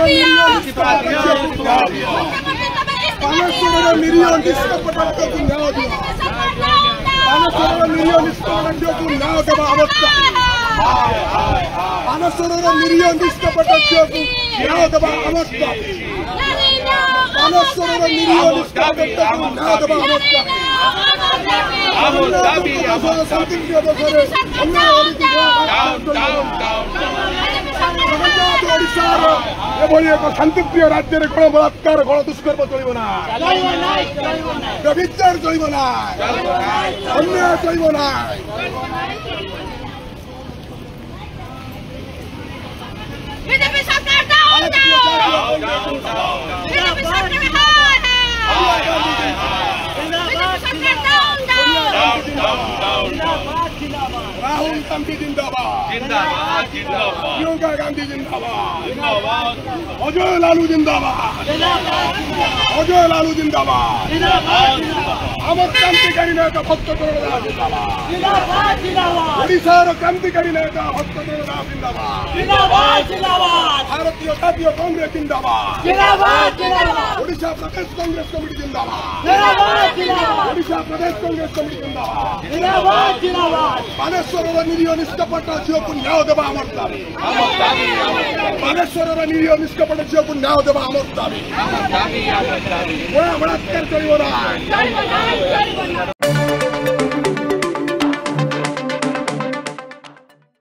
miliyon niskapata ঝিওকে ন্যায় দেওয়া। 500 miliyon niskapata ঝিওকে ন্যায় দেওয়া অবস্থা। 500 miliyon niskapata ঝিওকে ন্যায় দেওয়া অবস্থা। 500 miliyon niskapata ঝিওকে ন্যায় দেওয়া অবস্থা। এভাবে এক শান্তিপ্রিয় রাজ্যের গণ বলাৎকার গণ দুষ্কর্ম চলিব না, বিচার চলিব না, অন্যায় চলিব না। রাহুল গান্ধী জিন্দাবাদ, প্রিয়ঙ্কা গান্ধী জিন্দাবাদ, অজয় লালু জিন্দাবাদ, অজয় লালু জিন্দাবাদ, আমার ক্রান্তিকারী নেতা ভক্তচরণ দাস জিন্দাবাদ, ওড়িশার ক্রান্তিকারী নেতা ভক্তচরণ দাস জিন্দাবাদ, ভারতীয় জাতীয় কংগ্রেস জিন্দাবাদ, ওড়িশা প্রদেশ কংগ্রেস কমিটি জিন্দাবাদ, ওড়িশা প্রদেশ কংগ্রেস কমিটি জিন্দাবাদ। 500 নিরীহ নিষ্কপট ঝিওকে ন্যায় দেওয়া আমার দাবি। 500 নিরীহ নিষ্কপট ঝিওকে ন্যায় দেওয়া আমার দাবি। বলাৎকার চলিব না,